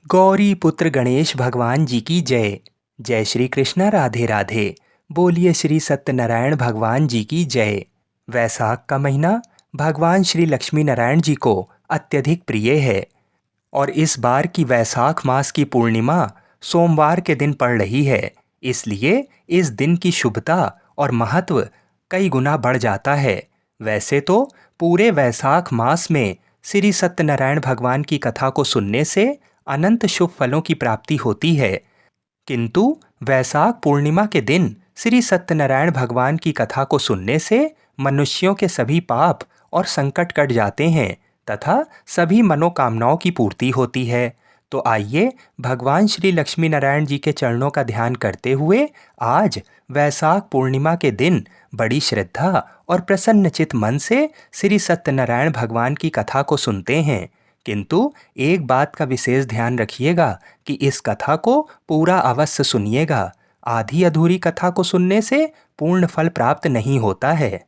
गौरी पुत्र गणेश भगवान जी की जय। जय श्री कृष्णा, राधे राधे। बोलिए श्री सत्यनारायण भगवान जी की जय। वैसाख का महीना भगवान श्री लक्ष्मी नारायण जी को अत्यधिक प्रिय है और इस बार की वैसाख मास की पूर्णिमा सोमवार के दिन पड़ रही है। इसलिए इस दिन की शुभता और महत्व कई गुना बढ़ जाता है। वैसे तो पूरे वैसाख मास में श्री सत्यनारायण भगवान की कथा को सुनने से अनंत शुभ फलों की प्राप्ति होती है, किंतु वैसाख पूर्णिमा के दिन श्री सत्यनारायण भगवान की कथा को सुनने से मनुष्यों के सभी पाप और संकट कट जाते हैं तथा सभी मनोकामनाओं की पूर्ति होती है। तो आइए भगवान श्री लक्ष्मी नारायण जी के चरणों का ध्यान करते हुए आज वैसाख पूर्णिमा के दिन बड़ी श्रद्धा और प्रसन्नचित मन से श्री सत्यनारायण भगवान की कथा को सुनते हैं। किंतु एक बात का विशेष ध्यान रखिएगा कि इस कथा को पूरा अवश्य सुनिएगा। आधी अधूरी कथा को सुनने से पूर्ण फल प्राप्त नहीं होता है।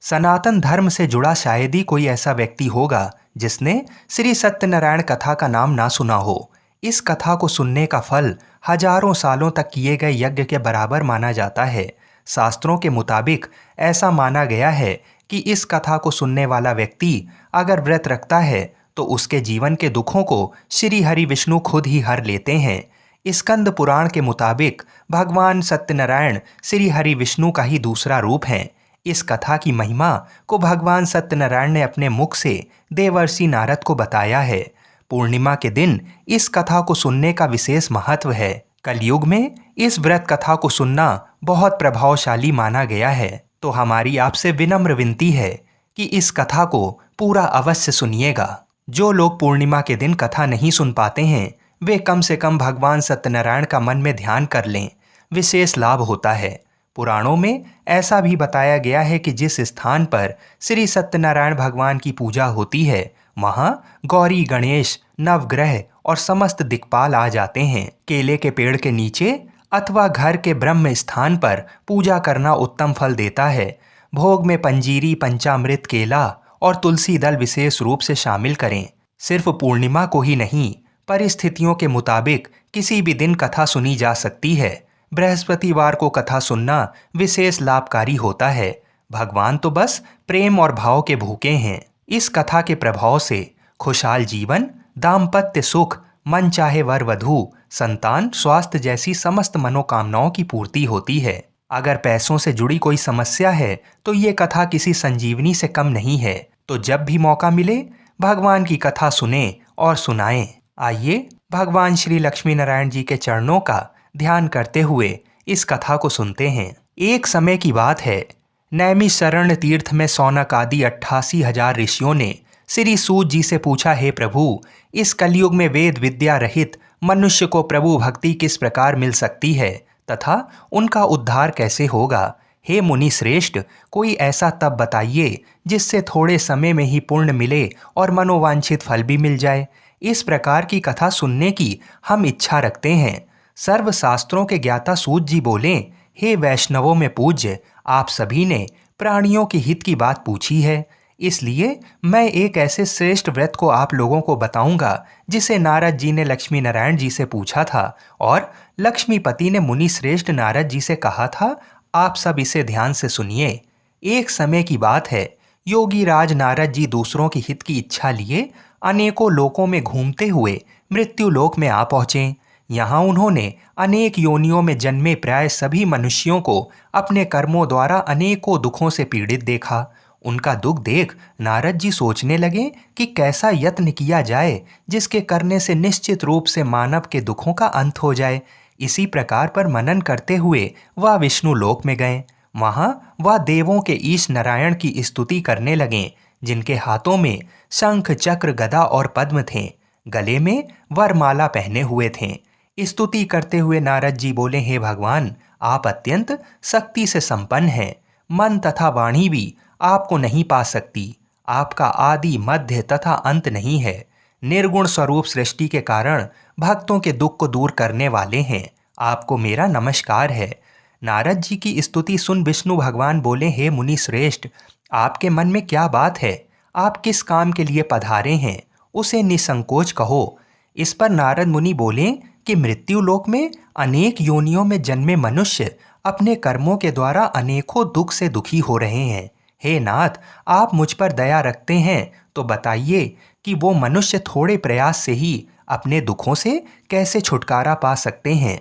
सनातन धर्म से जुड़ा शायद ही कोई ऐसा व्यक्ति होगा जिसने श्री सत्यनारायण कथा का नाम ना सुना हो। इस कथा को सुनने का फल हजारों सालों तक किए गए यज्ञ के बराबर माना जाता है। शास्त्रों के मुताबिक ऐसा माना गया है कि इस कथा को सुनने वाला व्यक्ति अगर व्रत रखता है तो उसके जीवन के दुखों को श्री हरि विष्णु खुद ही हर लेते हैं। स्कंद पुराण के मुताबिक भगवान सत्यनारायण श्री हरि विष्णु का ही दूसरा रूप है। इस कथा की महिमा को भगवान सत्यनारायण ने अपने मुख से देवर्षि नारद को बताया है। पूर्णिमा के दिन इस कथा को सुनने का विशेष महत्व है। कलयुग में इस व्रत कथा को सुनना बहुत प्रभावशाली माना गया है। तो हमारी आपसे विनम्र विनती है कि इस कथा को पूरा अवश्य सुनिएगा। जो लोग पूर्णिमा के दिन कथा नहीं सुन पाते हैं वे कम से कम भगवान सत्यनारायण का मन में ध्यान कर लें, विशेष लाभ होता है। पुराणों में ऐसा भी बताया गया है कि जिस स्थान पर श्री सत्यनारायण भगवान की पूजा होती है वहाँ गौरी, गणेश, नवग्रह और समस्त दिक्पाल आ जाते हैं। केले के पेड़ के नीचे अथवा घर के ब्रह्म स्थान पर पूजा करना उत्तम फल देता है। भोग में पंजीरी, पंचामृत, केला और तुलसी दल विशेष रूप से शामिल करें। सिर्फ पूर्णिमा को ही नहीं, परिस्थितियों के मुताबिक किसी भी दिन कथा सुनी जा सकती है। बृहस्पतिवार को कथा सुनना विशेष लाभकारी होता है। भगवान तो बस प्रेम और भाव के भूखे हैं। इस कथा के प्रभाव से खुशहाल जीवन, दाम्पत्य सुख, मन चाहे वर वधू, संतान, स्वास्थ्य जैसी समस्त मनोकामनाओं की पूर्ति होती है। अगर पैसों से जुड़ी कोई समस्या है तो ये कथा किसी संजीवनी से कम नहीं है। तो जब भी मौका मिले भगवान की कथा सुने और सुनाएं। आइए भगवान श्री लक्ष्मी नारायण जी के चरणों का ध्यान करते हुए इस कथा को सुनते हैं। एक समय की बात है, नैमिषारण्य तीर्थ में सौनक आदि 88,000 ऋषियों ने श्री सूत जी से पूछा, हे प्रभु, इस कलयुग में वेद विद्या रहित मनुष्य को प्रभु भक्ति किस प्रकार मिल सकती है तथा उनका उद्धार कैसे होगा। हे मुनि श्रेष्ठ, कोई ऐसा तप बताइए जिससे थोड़े समय में ही पुण्य मिले और मनोवांछित फल भी मिल जाए। इस प्रकार की कथा सुनने की हम इच्छा रखते हैं। सर्व शास्त्रों के ज्ञाता सूत जी बोले, हे वैष्णवों में पूज्य, आप सभी ने प्राणियों के हित की बात पूछी है, इसलिए मैं एक ऐसे श्रेष्ठ व्रत को आप लोगों को बताऊंगा जिसे नारद जी ने लक्ष्मी नारायण जी से पूछा था और लक्ष्मीपति ने मुनि श्रेष्ठ नारद जी से कहा था, आप सब इसे ध्यान से सुनिए। एक समय की बात है, योगी राज नारद जी दूसरों के हित की इच्छा लिए अनेकों लोकों में घूमते हुए मृत्यु लोक में आ पहुंचे। यहाँ उन्होंने अनेक योनियों में जन्मे प्राय सभी मनुष्यों को अपने कर्मों द्वारा अनेकों दुखों से पीड़ित देखा। उनका दुख देख नारद जी सोचने लगे कि कैसा यत्न किया जाए जिसके करने से निश्चित रूप से मानव के दुखों का अंत हो जाए। इसी प्रकार पर मनन करते हुए वह विष्णु लोक में गए। वहां वह देवों के ईश नारायण की स्तुति करने लगे, जिनके हाथों में शंख, चक्र, गदा और पद्म थे। गले में वरमाला पहने हुए थे। स्तुति करते हुए नारद जी बोले, हे भगवान, आप अत्यंत शक्ति से संपन्न हैं। मन तथा वाणी भी आपको नहीं पा सकती। आपका आदि, मध्य तथा अंत नहीं है। निर्गुण स्वरूप सृष्टि के कारण भक्तों के दुख को दूर करने वाले हैं। आपको मेरा नमस्कार है। नारद जी की स्तुति सुन विष्णु भगवान बोले, हे मुनि श्रेष्ठ, आपके मन में क्या बात है? आप किस काम के लिए पधारे हैं? उसे निसंकोच कहो। इस पर नारद मुनि बोले कि मृत्यु लोक में अनेक योनियों में जन्मे मनुष्य अपने कर्मों के द्वारा अनेकों दुख से दुखी हो रहे हैं। हे नाथ, आप मुझ पर दया रखते हैं तो बताइए कि वो मनुष्य थोड़े प्रयास से ही अपने दुखों से कैसे छुटकारा पा सकते हैं।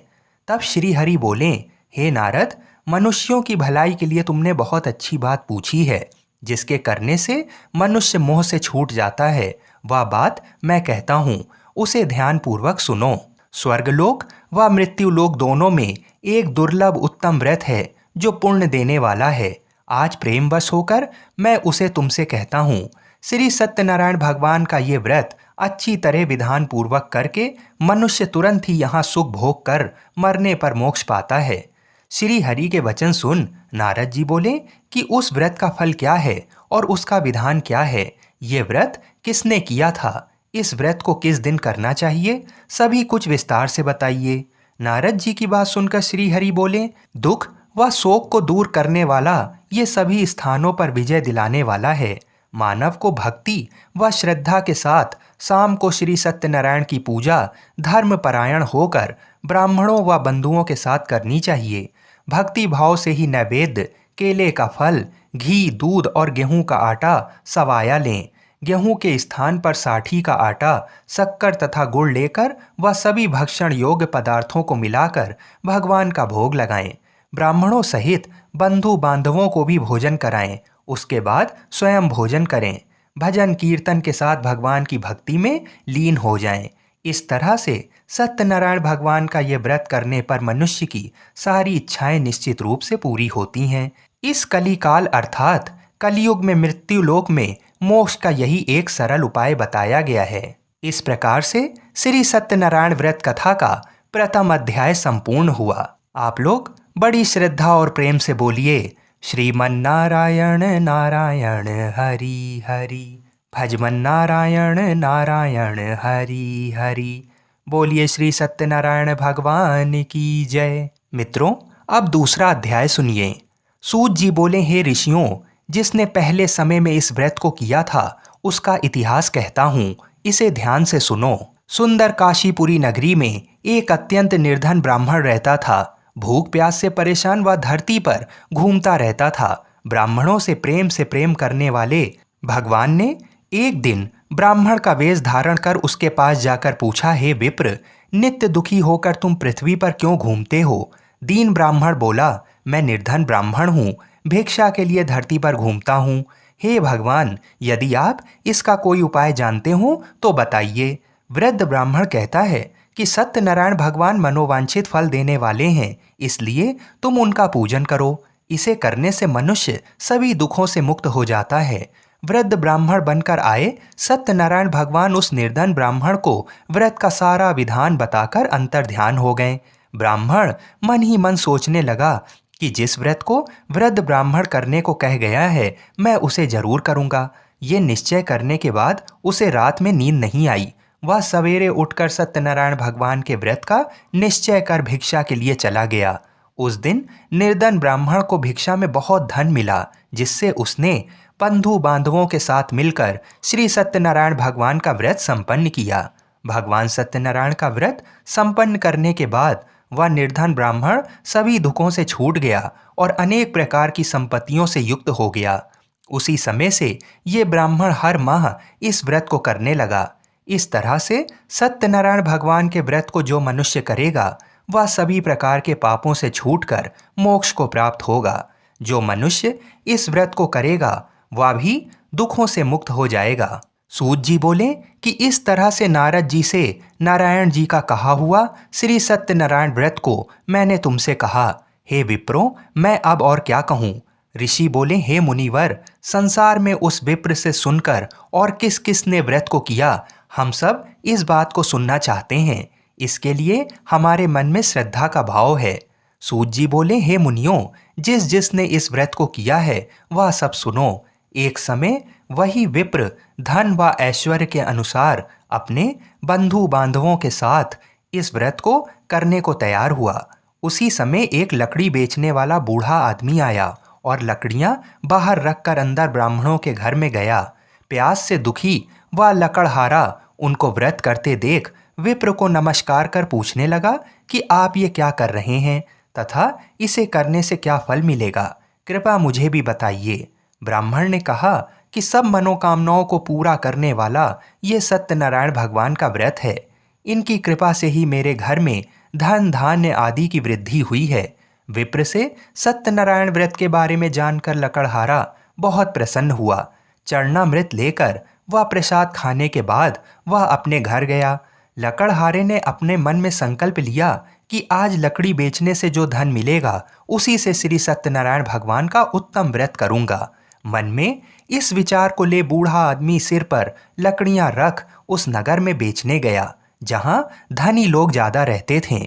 तब श्री हरि बोले, हे नारद, मनुष्यों की भलाई के लिए तुमने बहुत अच्छी बात पूछी है। जिसके करने से मनुष्य मोह से छूट जाता है, वह बात मैं कहता हूँ, उसे ध्यानपूर्वक सुनो। स्वर्गलोक व मृत्युलोक दोनों में एक दुर्लभ उत्तम व्रत है जो पुण्य देने वाला है। आज प्रेमवश होकर मैं उसे तुमसे कहता हूँ। श्री सत्यनारायण भगवान का ये व्रत अच्छी तरह विधान पूर्वक करके मनुष्य तुरंत ही यहाँ सुख भोग कर मरने पर मोक्ष पाता है। श्री हरि के वचन सुन नारद जी बोले कि उस व्रत का फल क्या है और उसका विधान क्या है, ये व्रत किसने किया था, इस व्रत को किस दिन करना चाहिए, सभी कुछ विस्तार से बताइए। नारद जी की बात सुनकर श्री हरि बोले, दुख व शोक को दूर करने वाला ये सभी स्थानों पर विजय दिलाने वाला है। मानव को भक्ति व श्रद्धा के साथ शाम को श्री सत्यनारायण की पूजा धर्मपरायण होकर ब्राह्मणों व बंधुओं के साथ करनी चाहिए। भक्ति भाव से ही नैवेद्य, केले का फल, घी, दूध और गेहूं का आटा सवाया लें। गेहूं के स्थान पर साठी का आटा, शक्कर तथा गुड़ लेकर वह सभी भक्षण योग्य पदार्थों को मिलाकर भगवान का भोग लगाएं। ब्राह्मणों सहित बंधु बांधवों को भी भोजन कराएं। उसके बाद स्वयं भोजन करें। भजन कीर्तन के साथ भगवान की भक्ति में लीन हो जाएं। इस तरह से सत्यनारायण भगवान का ये व्रत करने पर मनुष्य की सारी इच्छाएं निश्चित रूप से पूरी होती हैं। इस कलिकाल अर्थात कलयुग में मृत्यु लोक में मोक्ष का यही एक सरल उपाय बताया गया है। इस प्रकार से श्री सत्यनारायण व्रत कथा का प्रथम अध्याय संपूर्ण हुआ। आप लोग बड़ी श्रद्धा और प्रेम से बोलिए, श्रीमन नारायण नारायण हरि हरि, भजमन नारायण नारायण हरि हरि। बोलिए श्री सत्यनारायण भगवान की जय। मित्रों, अब दूसरा अध्याय सुनिए। सूत जी बोले, हे ऋषियों, जिसने पहले समय में इस व्रत को किया था उसका इतिहास कहता हूँ, इसे ध्यान से सुनो। सुंदर काशीपुरी नगरी में एक अत्यंत निर्धन ब्राह्मण रहता था। भूख प्यास से परेशान वह धरती पर घूमता रहता था। ब्राह्मणों से प्रेम करने वाले भगवान ने एक दिन ब्राह्मण का वेश धारण कर उसके पास जाकर पूछा, हे विप्र, नित्य दुखी होकर तुम पृथ्वी पर क्यों घूमते हो? दीन ब्राह्मण बोला, मैं निर्धन ब्राह्मण हूँ, भिक्षा के लिए धरती पर घूमता हूँ। हे भगवान, यदि आप इसका कोई उपाय जानते हो तो बताइए। वृद्ध ब्राह्मण कहता है कि सत्यनारायण भगवान मनोवांछित फल देने वाले हैं, इसलिए तुम उनका पूजन करो। इसे करने से मनुष्य सभी दुखों से मुक्त हो जाता है। वृद्ध ब्राह्मण बनकर आए सत्यनारायण भगवान उस निर्धन ब्राह्मण को व्रत का सारा विधान बताकर अंतर्ध्यान हो गए। ब्राह्मण मन ही मन सोचने लगा कि जिस व्रत को वृद्ध ब्राह्मण करने को कह गया है, मैं उसे जरूर करूँगा। ये निश्चय करने के बाद उसे रात में नींद नहीं आई। वह सवेरे उठकर सत्यनारायण भगवान के व्रत का निश्चय कर भिक्षा के लिए चला गया। उस दिन निर्धन ब्राह्मण को भिक्षा में बहुत धन मिला, जिससे उसने बंधु बांधवों के साथ मिलकर श्री सत्यनारायण भगवान का व्रत संपन्न किया। भगवान सत्यनारायण का व्रत संपन्न करने के बाद वह निर्धन ब्राह्मण सभी दुखों से छूट गया और अनेक प्रकार की संपत्तियों से युक्त हो गया। उसी समय से ये ब्राह्मण हर माह इस व्रत को करने लगा। इस तरह से सत्यनारायण भगवान के व्रत को जो मनुष्य करेगा वह सभी प्रकार के पापों से छूटकर मोक्ष को प्राप्त होगा। जो मनुष्य इस व्रत को करेगा वह भी दुखों से मुक्त हो जाएगा। सूत जी बोले कि इस तरह से नारद जी से नारायण जी का कहा हुआ श्री सत्यनारायण व्रत को मैंने तुमसे कहा। हे विप्रो, मैं अब और क्या कहूँ? ऋषि बोले, हे मुनिवर, संसार में उस विप्र से सुनकर और किस किस ने व्रत को किया, हम सब इस बात को सुनना चाहते हैं। इसके लिए हमारे मन में श्रद्धा का भाव है। सूत जी बोले, हे मुनियों, जिस जिसने इस व्रत को किया है वह सब सुनो। एक समय वही विप्र धन व ऐश्वर्य के अनुसार अपने बंधु बांधवों के साथ इस व्रत को करने को तैयार हुआ। उसी समय एक लकड़ी बेचने वाला बूढ़ा आदमी आया और लकड़ियां बाहर रखकर अंदर ब्राह्मणों के घर में गया। प्यास से दुखी व लकड़हारा उनको व्रत करते देख विप्र को नमस्कार कर पूछने लगा कि आप ये क्या कर रहे हैं तथा इसे करने से क्या फल मिलेगा, कृपया मुझे भी बताइए। ब्राह्मण ने कहा कि सब मनोकामनाओं को पूरा करने वाला ये सत्यनारायण भगवान का व्रत है। इनकी कृपा से ही मेरे घर में धन धान्य आदि की वृद्धि हुई है। विप्र से सत्यनारायण व्रत के बारे में जानकर लकड़हारा बहुत प्रसन्न हुआ। चरणामृत लेकर वह प्रसाद खाने के बाद वह अपने घर गया। लकड़हारे ने अपने मन में संकल्प लिया कि आज लकड़ी बेचने से जो धन मिलेगा उसी से श्री सत्यनारायण भगवान का उत्तम व्रत करूंगा। मन में इस विचार को ले बूढ़ा आदमी सिर पर लकड़ियां रख उस नगर में बेचने गया जहां धनी लोग ज्यादा रहते थे।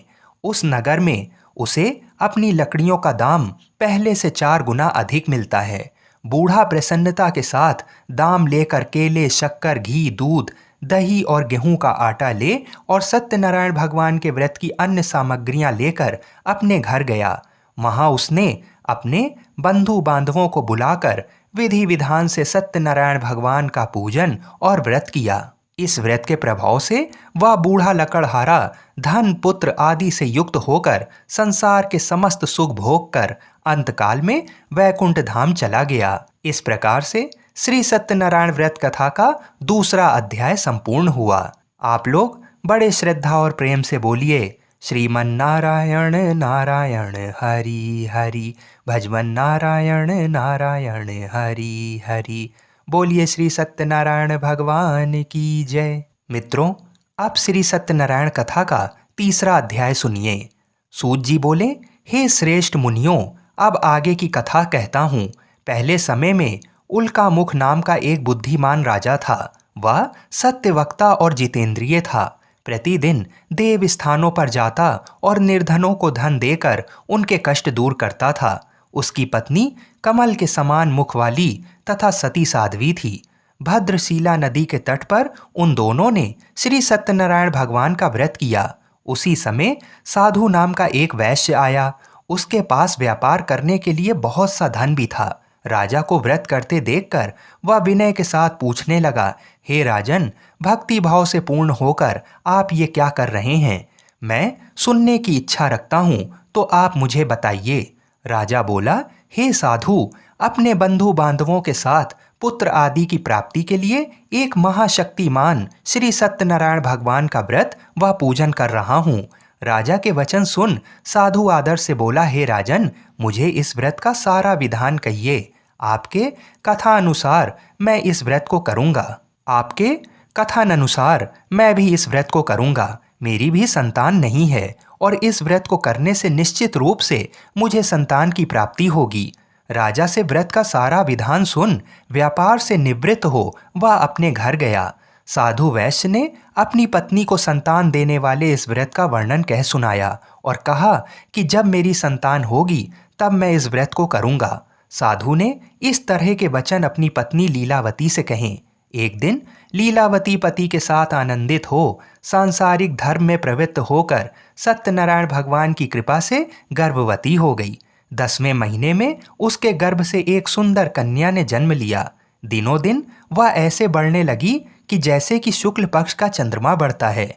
उस नगर में उसे अपनी लकड़ियों का दाम पहले से 4 गुना अधिक मिलता है। बूढ़ा प्रसन्नता के साथ दाम लेकर केले, शक्कर, घी, दूध, दही और गेहूं का आटा ले और सत्यनारायण भगवान के व्रत की अन्य सामग्रियां लेकर अपने घर गया। वहां उसने अपने बंधु बांधवों को बुलाकर विधि विधान से सत्यनारायण भगवान का पूजन और व्रत किया। इस व्रत के प्रभाव से वह बूढ़ा लकड़हारा धन पुत्र आदि से युक्त होकर संसार के समस्त सुख भोग कर अंतकाल में वैकुंठ धाम चला गया। इस प्रकार से श्री सत्यनारायण व्रत कथा का दूसरा अध्याय संपूर्ण हुआ। आप लोग बड़े श्रद्धा और प्रेम से बोलिए श्रीमन नारायण नारायण हरि हरि, भजमन नारायण नारायण हरि हरि। बोलिए श्री सत्यनारायण भगवान की जय। मित्रों, अब श्री सत्यनारायण कथा का तीसरा अध्याय सुनिए। सूत जी बोले, हे श्रेष्ठ मुनियों, अब आगे की कथा कहता हूँ। पहले समय में उल्का मुख नाम का एक बुद्धिमान राजा था। वह सत्यवक्ता और जितेंद्रिय था। प्रतिदिन देव स्थानों पर जाता और निर्धनों को धन देकर उनके कष्ट दूर करता था। उसकी पत्नी कमल के समान मुख वाली तथा सती साध्वी थी। भद्रशिला नदी के तट पर उन दोनों ने श्री सत्यनारायण भगवान का व्रत किया। उसी समय साधु नाम का एक वैश्य आया। उसके पास व्यापार करने के लिए बहुत सा धन भी था। राजा को व्रत करते देखकर वह विनय के साथ पूछने लगा, हे राजन, भक्ति भाव से पूर्ण होकर आप ये क्या कर रहे हैं? मैं सुनने की इच्छा रखता हूँ, तो आप मुझे बताइए। राजा बोला, हे साधु, अपने बंधु बांधवों के साथ पुत्र आदि की प्राप्ति के लिए एक महाशक्तिमान श्री सत्यनारायण भगवान का व्रत व पूजन कर रहा हूँ। राजा के वचन सुन साधु आदर से बोला, हे राजन, मुझे इस व्रत का सारा विधान कहिए। आपके कथा अनुसार मैं इस व्रत को करूँगा। आपके कथानुसार मैं भी इस व्रत को करूँगा। मेरी भी संतान नहीं है और इस व्रत को करने से निश्चित रूप से मुझे संतान की प्राप्ति होगी। राजा से व्रत का सारा विधान सुन व्यापार से निवृत्त हो वह अपने घर गया। साधु वैश्य ने अपनी पत्नी को संतान देने वाले इस व्रत का वर्णन कह सुनाया और कहा कि जब मेरी संतान होगी तब मैं इस व्रत को करूँगा। साधु ने इस तरह के वचन अपनी पत्नी लीलावती से कहे। एक दिन लीलावती पति के साथ आनंदित हो सांसारिक धर्म में प्रवृत्त होकर सत्यनारायण भगवान की कृपा से गर्भवती हो गई। 10वें महीने में उसके गर्भ से एक सुंदर कन्या ने जन्म लिया। दिनों दिन वह ऐसे बढ़ने लगी कि जैसे कि शुक्ल पक्ष का चंद्रमा बढ़ता है।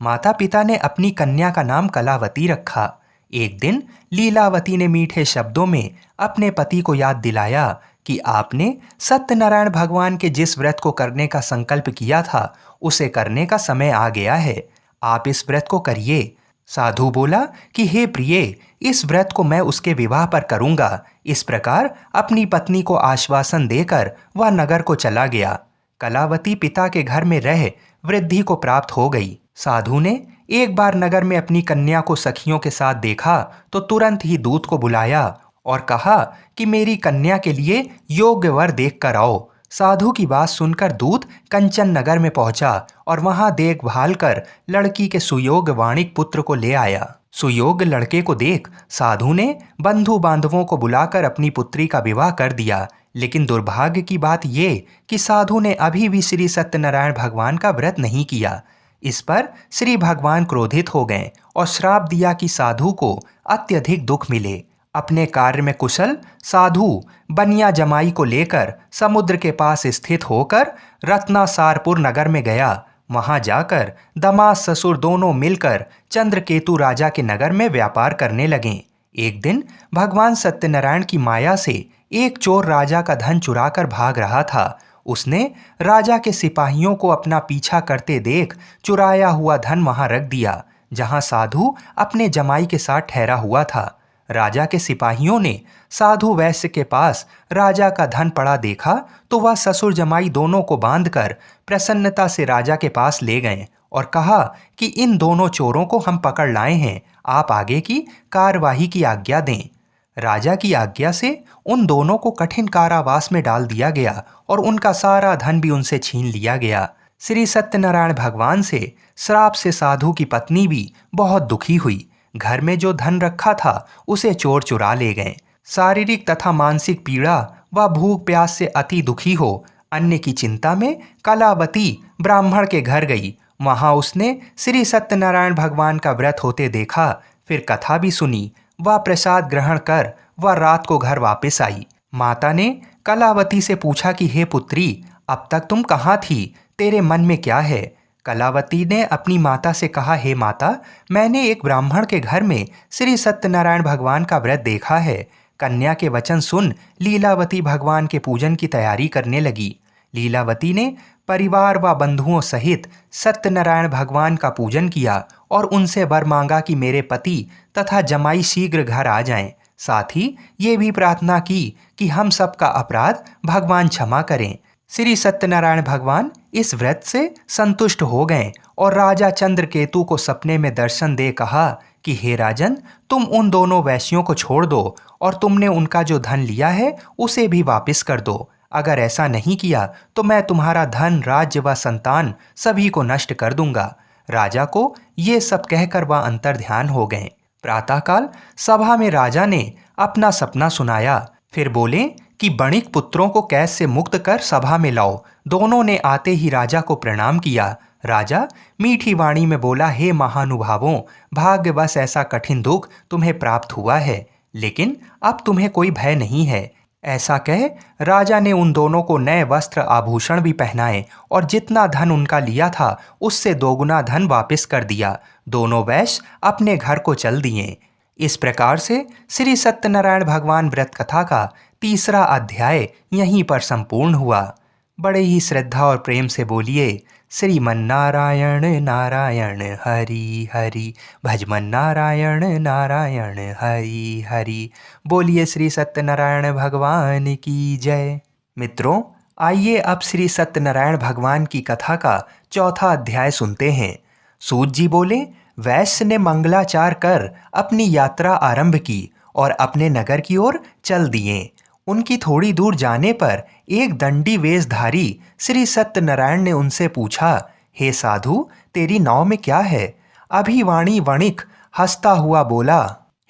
माता पिता ने अपनी कन्या का नाम कलावती रखा। एक दिन लीलावती ने मीठे शब्दों में अपने पति को याद दिलाया कि आपने सत्यनारायण भगवान के जिस व्रत को करने का संकल्प किया था उसे करने का समय आ गया है। आप इस व्रत को करिए। साधु बोला कि हे प्रिय, इस व्रत को मैं उसके विवाह पर करूंगा। इस प्रकार अपनी पत्नी को आश्वासन देकर वह नगर को चला गया। कलावती पिता के घर में रह वृद्धि को प्राप्त हो गई। साधु ने एक बार नगर में अपनी कन्या को सखियों के साथ देखा तो तुरंत ही दूत को बुलाया और कहा कि मेरी कन्या के लिए योग्य वर देख कर आओ। साधु की बात सुनकर दूत कंचन नगर में पहुंचा और वहां देखभाल कर लड़की के सुयोग्य वाणिक पुत्र को ले आया। सुयोग्य लड़के को देख साधु ने बंधु बांधवों को बुलाकर अपनी पुत्री का विवाह कर दिया। लेकिन दुर्भाग्य की बात ये कि साधु ने अभी भी श्री सत्यनारायण भगवान का व्रत नहीं किया। इस पर श्री भगवान क्रोधित हो गए और श्राप दिया कि साधु को अत्यधिक दुख मिले। अपने कार्य में कुशल साधु बनिया जमाई को लेकर समुद्र के पास स्थित होकर रत्नासारपुर नगर में गया। वहां जाकर दामाद ससुर दोनों मिलकर चंद्रकेतु राजा के नगर में व्यापार करने लगे। एक दिन भगवान सत्यनारायण की माया से एक चोर राजा का धन चुराकर भाग रहा था। उसने राजा के सिपाहियों को अपना पीछा करते देख चुराया हुआ धन वहां रख दिया, जहां साधु अपने जमाई के साथ ठहरा हुआ था। राजा के सिपाहियों ने साधु वैश्य के पास राजा का धन पड़ा देखा तो वह ससुर जमाई दोनों को बांधकर प्रसन्नता से राजा के पास ले गए और कहा कि इन दोनों चोरों को हम पकड़ लाए हैं, आप आगे की कार्यवाही की आज्ञा दें। राजा की आज्ञा से उन दोनों को कठिन कारावास में डाल दिया गया और उनका सारा धन भी उनसे छीन लिया गया। श्री सत्यनारायण भगवान से श्राप से साधु की पत्नी भी बहुत दुखी हुई। घर में जो धन रखा था उसे चोर चुरा ले गए। शारीरिक तथा मानसिक पीड़ा व भूख प्यास से अति दुखी हो अन्य की चिंता में कलावती ब्राह्मण के घर गई। वहां उसने श्री सत्यनारायण भगवान का व्रत होते देखा, फिर कथा भी सुनी। वह प्रसाद ग्रहण कर वह रात को घर वापस आई। माता ने कलावती से पूछा कि हे पुत्री, अब तक तुम कहाँ थी, तेरे मन में क्या है? कलावती ने अपनी माता से कहा, हे माता, मैंने एक ब्राह्मण के घर में श्री सत्यनारायण भगवान का व्रत देखा है। कन्या के वचन सुन लीलावती भगवान के पूजन की तैयारी करने लगी। लीलावती ने परिवार व बंधुओं सहित सत्यनारायण भगवान का पूजन किया और उनसे वर मांगा कि मेरे पति तथा जमाई शीघ्र घर आ जाएं। साथ ही ये भी प्रार्थना की कि हम सबका अपराध भगवान क्षमा करें। श्री सत्यनारायण भगवान इस व्रत से संतुष्ट हो गए और राजा चंद्रकेतु को सपने में दर्शन दे कहा कि हे राजन, तुम उन दोनों वैश्यों को छोड़ दो और तुमने उनका जो धन लिया है उसे भी वापस कर दो। अगर ऐसा नहीं किया तो मैं तुम्हारा धन, राज्य व संतान सभी को नष्ट कर दूंगा। राजा को ये सब कहकर वह अंतर ध्यान हो गए। प्रातःकाल सभा में राजा ने अपना सपना सुनाया। फिर बोले कि बणिक पुत्रों को कैद से मुक्त कर सभा में लाओ। दोनों ने आते ही राजा को प्रणाम किया। राजा मीठी वाणी में बोला, हे महानुभावों, भाग्यवश ऐसा कठिन दुख तुम्हें प्राप्त हुआ है, लेकिन अब तुम्हें कोई भय नहीं है। ऐसा कह राजा ने उन दोनों को नए वस्त्र आभूषण भी पहनाए और जितना धन उनका लिया था उससे दोगुना धन वापस कर दिया। दोनों वैश्य अपने घर को चल दिए। इस प्रकार से श्री सत्यनारायण भगवान व्रत कथा का तीसरा अध्याय यहीं पर संपूर्ण हुआ। बड़े ही श्रद्धा और प्रेम से बोलिए, श्रीमन नारायण नारायण हरि हरि, भजमन नारायण नारायण हरि हरि। बोलिए श्री सत्यनारायण भगवान की जय। मित्रों, आइए अब श्री सत्यनारायण भगवान की कथा का चौथा अध्याय सुनते हैं। सूत जी बोले, वैश्य ने मंगलाचार कर अपनी यात्रा आरंभ की और अपने नगर की ओर चल दिए। उनकी थोड़ी दूर जाने पर एक दंडी वेशधारी श्री सत्यनारायण ने उनसे पूछा, हे साधु, तेरी नाव में क्या है? अभिवाणी वणिक हंसता हुआ बोला,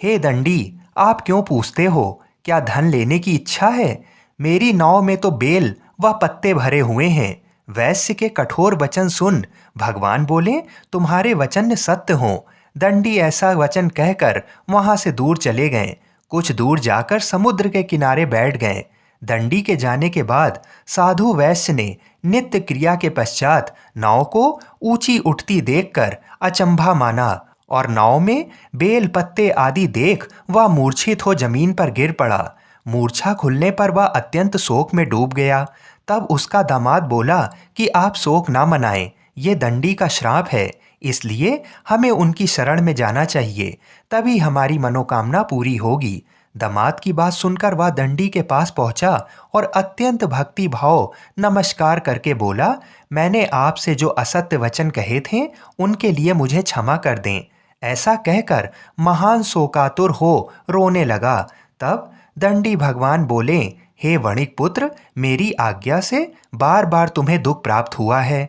हे दंडी, आप क्यों पूछते हो? क्या धन लेने की इच्छा है? मेरी नाव में तो बेल व पत्ते भरे हुए हैं। वैश्य के कठोर वचन सुन भगवान बोले, तुम्हारे वचन सत्य हों। दंडी ऐसा वचन कहकर वहां से दूर चले गए। कुछ दूर जाकर समुद्र के किनारे बैठ गए। दंडी के जाने के बाद साधु वैश्य ने नित्य क्रिया के पश्चात नाव को ऊंची उठती देखकर अचंभा माना और नाव में बेल पत्ते आदि देख वह मूर्छित हो जमीन पर गिर पड़ा। मूर्छा खुलने पर वह अत्यंत शोक में डूब गया। तब उसका दामाद बोला कि आप शोक ना मनाएं, ये दंडी का श्राप है, इसलिए हमें उनकी शरण में जाना चाहिए, तभी हमारी मनोकामना पूरी होगी। दामाद की बात सुनकर वह दंडी के पास पहुंचा और अत्यंत भक्ति भाव नमस्कार करके बोला, मैंने आपसे जो असत्य वचन कहे थे उनके लिए मुझे क्षमा कर दें। ऐसा कहकर महान शोकातुर हो रोने लगा। तब दंडी भगवान बोले, हे वणिक पुत्र, मेरी आज्ञा से बार बार तुम्हें दुख प्राप्त हुआ है।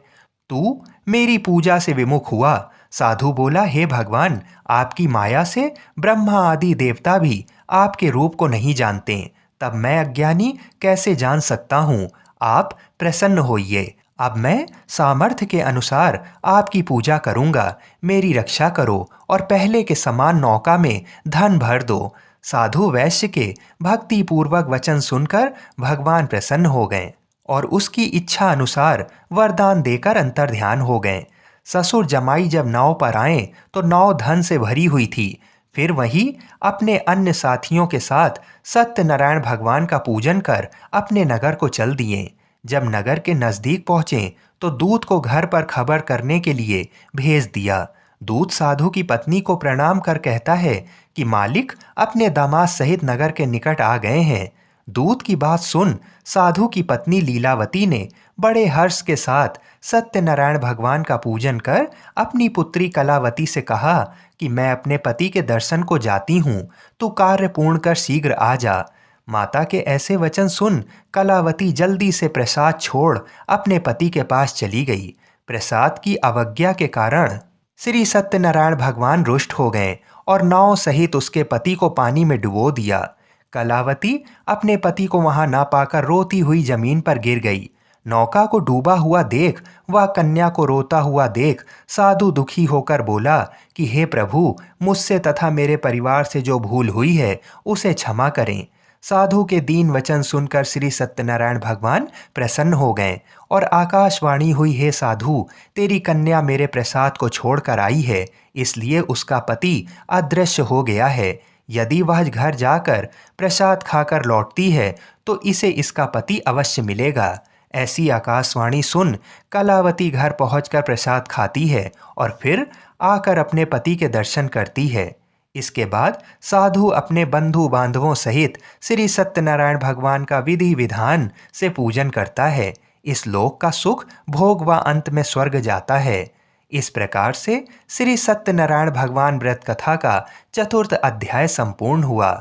तू मेरी पूजा से विमुख हुआ। साधु बोला, हे भगवान, आपकी माया से ब्रह्मा आदि देवता भी आपके रूप को नहीं जानते, तब मैं अज्ञानी कैसे जान सकता हूँ? आप प्रसन्न होइए। अब मैं सामर्थ्य के अनुसार आपकी पूजा करूँगा। मेरी रक्षा करो और पहले के समान नौका में धन भर दो। साधु वैश्य के भक्ति पूर्वक वचन सुनकर भगवान प्रसन्न हो गए और उसकी इच्छा अनुसार वरदान देकर अंतर्ध्यान हो गए। ससुर जमाई जब नाव पर आए तो नाव धन से भरी हुई थी। फिर वही अपने अन्य साथियों के साथ सत्यनारायण भगवान का पूजन कर अपने नगर को चल दिए। जब नगर के नजदीक पहुंचे तो दूत को घर पर खबर करने के लिए भेज दिया। दूत साधु की पत्नी को प्रणाम कर कहता है कि मालिक अपने दामाद सहित नगर के निकट आ गए हैं। दूत की बात सुन साधु की पत्नी लीलावती ने बड़े हर्ष के साथ सत्यनारायण भगवान का पूजन कर अपनी पुत्री कलावती से कहा कि मैं अपने पति के दर्शन को जाती हूँ, तू कार्य पूर्ण कर शीघ्र आ जा। माता के ऐसे वचन सुन कलावती जल्दी से प्रसाद छोड़ अपने पति के पास चली गई। प्रसाद की अवज्ञा के कारण श्री सत्यनारायण भगवान रुष्ट हो गए और नाव सहित उसके पति को पानी में डुबो दिया। कलावती अपने पति को वहां ना पाकर रोती हुई जमीन पर गिर गई। नौका को डूबा हुआ देख वह कन्या को रोता हुआ देख साधु दुखी होकर बोला कि हे प्रभु, मुझसे तथा मेरे परिवार से जो भूल हुई है उसे क्षमा करें। साधु के दीन वचन सुनकर श्री सत्यनारायण भगवान प्रसन्न हो गए और आकाशवाणी हुई, हे साधु, तेरी कन्या मेरे प्रसाद को छोड़कर आई है, इसलिए उसका पति अदृश्य हो गया है। यदि वह घर जाकर प्रसाद खाकर लौटती है तो इसे इसका पति अवश्य मिलेगा। ऐसी आकाशवाणी सुन कलावती घर पहुंचकर प्रसाद खाती है और फिर आकर अपने पति के दर्शन करती है। इसके बाद साधु अपने बंधु बांधवों सहित श्री सत्यनारायण भगवान का विधि विधान से पूजन करता है। इस लोक का सुख भोग व अंत में स्वर्ग जाता है। इस प्रकार से श्री सत्यनारायण भगवान व्रत कथा का चतुर्थ अध्याय संपूर्ण हुआ।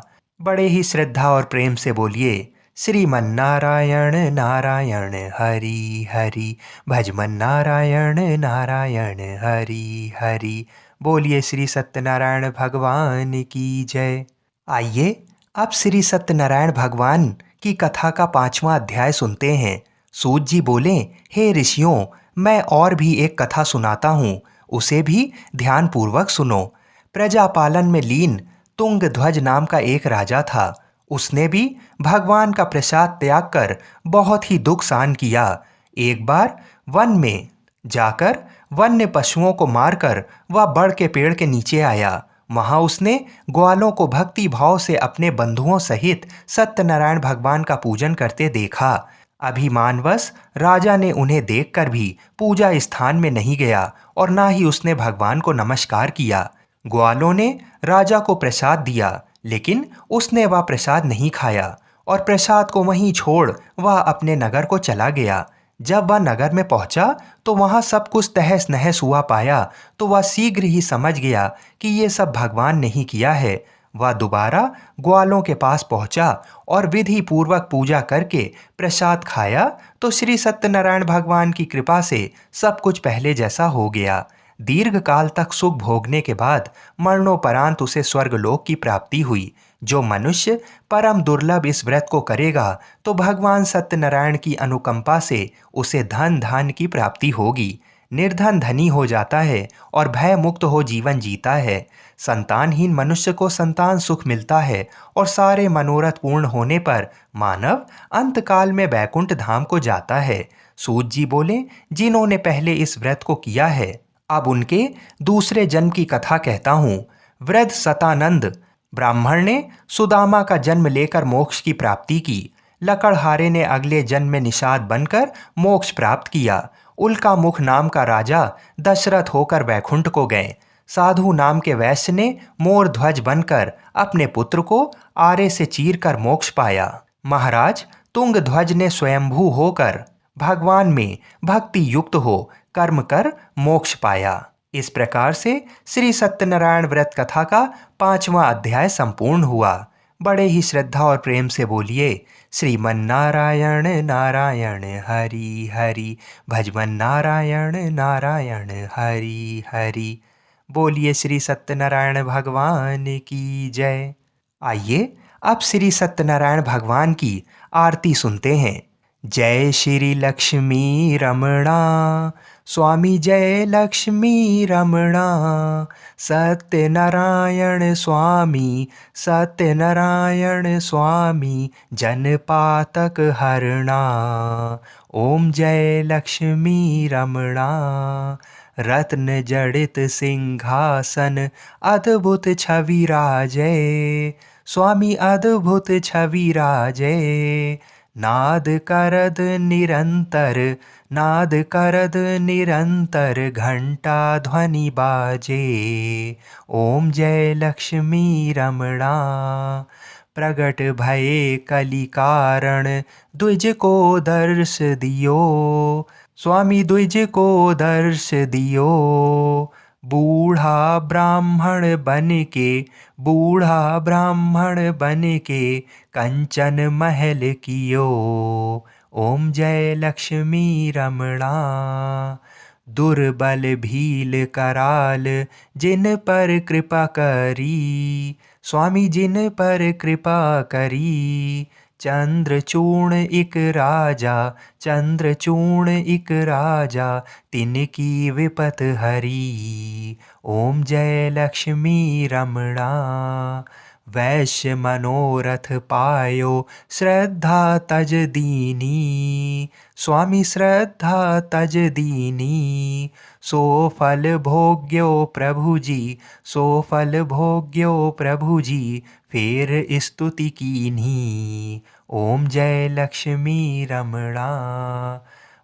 बड़े ही श्रद्धा और प्रेम से बोलिए, श्रीमन्नारायण नारायण हरि हरि, भजमन नारायण नारायण हरि हरि। बोलिए श्री सत्यनारायण भगवान की जय। आइए अब श्री सत्यनारायण भगवान की कथा का 5वां अध्याय सुनते हैं। सूत जी बोले, हे ऋषियों, मैं और भी एक कथा सुनाता हूँ, उसे भी ध्यानपूर्वक सुनो। प्रजापालन में लीन तुंगध्वज नाम का एक राजा था। उसने भी भगवान का प्रसाद त्याग कर बहुत ही दुख सहन किया। एक बार वन में जाकर वन्य पशुओं को मारकर वह बड़ के पेड़ के नीचे आया। वहां उसने ग्वालों को भक्ति भाव से अपने बंधुओं सहित सत्यनारायण भगवान का पूजन करते देखा। अभिमानवश राजा ने उन्हें देखकर भी पूजा स्थान में नहीं गया और ना ही उसने भगवान को नमस्कार किया। ग्वालों ने राजा को प्रसाद दिया, लेकिन उसने वह प्रसाद नहीं खाया और प्रसाद को वहीं छोड़ वह अपने नगर को चला गया। जब वह नगर में पहुंचा तो वहां सब कुछ तहस नहस हुआ पाया तो वह शीघ्र ही समझ गया कि ये सब भगवान ने ही किया है। वह दोबारा ग्वालों के पास पहुंचा और विधि पूर्वक पूजा करके प्रसाद खाया तो श्री सत्यनारायण भगवान की कृपा से सब कुछ पहले जैसा हो गया। दीर्घ काल तक सुख भोगने के बाद मरणोपरांत उसे स्वर्गलोक की प्राप्ति हुई। जो मनुष्य परम दुर्लभ इस व्रत को करेगा तो भगवान सत्यनारायण की अनुकंपा से उसे धन धान की प्राप्ति होगी। निर्धन धनी हो जाता है और भय मुक्त हो जीवन जीता है। संतानहीन मनुष्य को संतान सुख मिलता है और सारे मनोरथ पूर्ण होने पर मानव अंतकाल में बैकुंठ धाम को जाता है। सूत जी बोले, जिन्होंने पहले इस व्रत को किया है अब उनके दूसरे जन्म की कथा कहता हूँ। वृद्ध सतानंद ब्राह्मण ने सुदामा का जन्म लेकर मोक्ष की प्राप्ति की। लकड़हारे ने अगले जन्म में निषाद बनकर मोक्ष प्राप्त किया। उल्का मुख नाम का राजा दशरथ होकर वैकुंठ को गए। साधु नाम के वैश्य ने मोर ध्वज बनकर अपने पुत्र को आरे से चीर कर मोक्ष पाया। महाराज तुंगध्वज ने स्वयंभू होकर भगवान में भक्ति युक्त हो कर्म कर मोक्ष पाया। इस प्रकार से श्री सत्यनारायण व्रत कथा का 5वां अध्याय संपूर्ण हुआ। बड़े ही श्रद्धा और प्रेम से बोलिए, श्रीमन्नारायण नारायण हरि हरि, भजमन नारायण नारायण हरि हरि। बोलिए श्री सत्यनारायण भगवान की जय। आइए अब श्री सत्यनारायण भगवान की आरती सुनते हैं। जय श्री लक्ष्मी रमणा स्वामी जय लक्ष्मी रमणा, सत्यनारायण स्वामी, सत्यनारायण स्वामी, जनपातक हरणा। ओम जय लक्ष्मी रमणा। रत्न जड़ित सिंहासन, अद्भुत छवि राजे, स्वामी अद्भुत छवि राजे। नाद करद निरंतर, नाद करद निरंतर, घंटा ध्वनि बाजे। ओम जय लक्ष्मी रमणा। प्रगट भये कलि कारण, द्विज को दर्श दियो, स्वामी द्विज को दर्श दियो। बूढ़ा ब्राह्मण बन के, बूढ़ा ब्राह्मण बन के, कंचन महल कियो। ओम जय लक्ष्मी रमणा। दुर्बल भील कराल, जिन पर कृपा करी, स्वामी जिन पर कृपा करी। चंद्रचूर्ण एक राजा, चंद्रचूर्ण एक राजा, तिनकी विपत हरी। ओम जय लक्ष्मी रमणा। वैश्य मनोरथ पायो, श्रद्धा तज दीनी, स्वामी श्रद्धा तज दीनी। सो फल भोग्यो प्रभु जी, सो फल भोग्यो प्रभु जी, फेर स्तुति कीन्ही। ओम जय लक्ष्मी रमणा।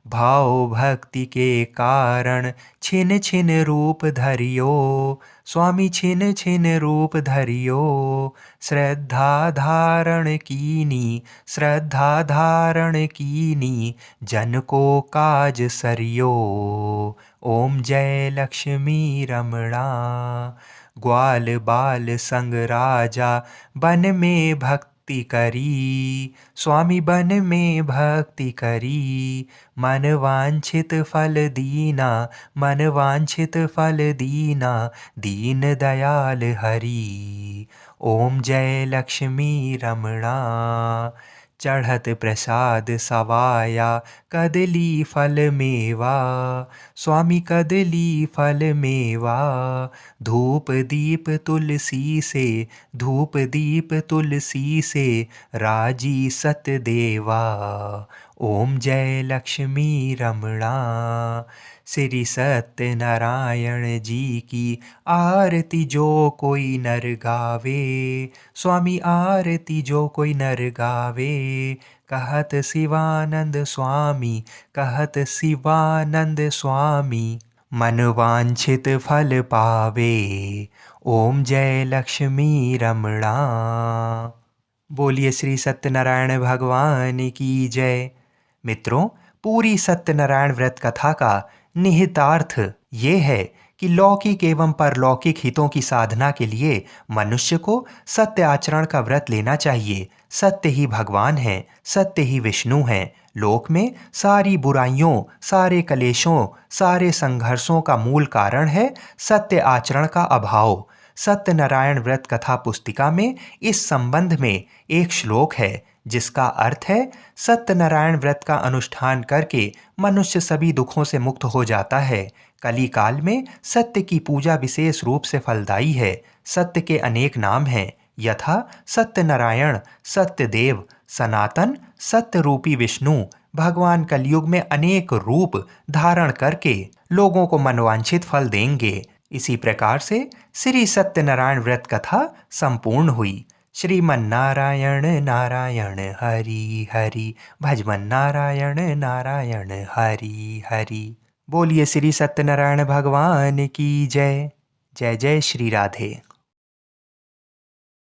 भाव भक्ति के कारण, छिन छिन रूप धरियो, स्वामी छिन छिन रूप धरियो। श्रद्धा धारण कीनी, श्रद्धा धारण कीनी, जन को काज सरियो। ओम जय लक्ष्मी रमणा। ग्वाल बाल संग राजा, बन में भक्ति करी, स्वामी बन में भक्ति करी। मन वांछित फल दीना, मन वांछित फल दीना, दीन दयाल हरि। ओम जय लक्ष्मी रमणा। चढ़त प्रसाद सवाया, कदली फल मेवा, स्वामी कदली फल मेवा। धूप दीप तुलसी से, धूप दीप तुलसी से, राजी सत देवा। ओम जय लक्ष्मी रमणा। श्री सत्यनारायण जी की आरती जो कोई नर गावे, स्वामी आरती जो कोई नर गावे। कहत शिवानंद स्वामी, कहत शिवानंद स्वामी, मन वांछित फल पावे। ओम जय लक्ष्मी रमणा। बोलिए श्री सत्यनारायण भगवान की जय। मित्रों, पूरी सत्यनारायण व्रत कथा का निहितार्थ ये है कि लौकिक एवं परलौकिक हितों की साधना के लिए मनुष्य को सत्य आचरण का व्रत लेना चाहिए। सत्य ही भगवान है, सत्य ही विष्णु है। लोक में सारी बुराइयों, सारे कलेशों, सारे संघर्षों का मूल कारण है सत्य आचरण का अभाव। सत्यनारायण व्रत कथा पुस्तिका में इस संबंध में एक श्लोक है जिसका अर्थ है, सत्यनारायण व्रत का अनुष्ठान करके मनुष्य सभी दुखों से मुक्त हो जाता है। कली काल में सत्य की पूजा विशेष रूप से फलदायी है। सत्य के अनेक नाम हैं, यथा सत्यनारायण, सत्यदेव, सनातन, सत्य रूपी विष्णु। भगवान कलयुग में अनेक रूप धारण करके लोगों को मनवांछित फल देंगे। इसी प्रकार से श्री सत्यनारायण व्रत कथा संपूर्ण हुई। श्रीमन्नारायण नारायण हरि हरि, भजमन नारायण नारायण हरि हरि। बोलिए श्री सत्यनारायण भगवान की जय। जय जय श्री राधे।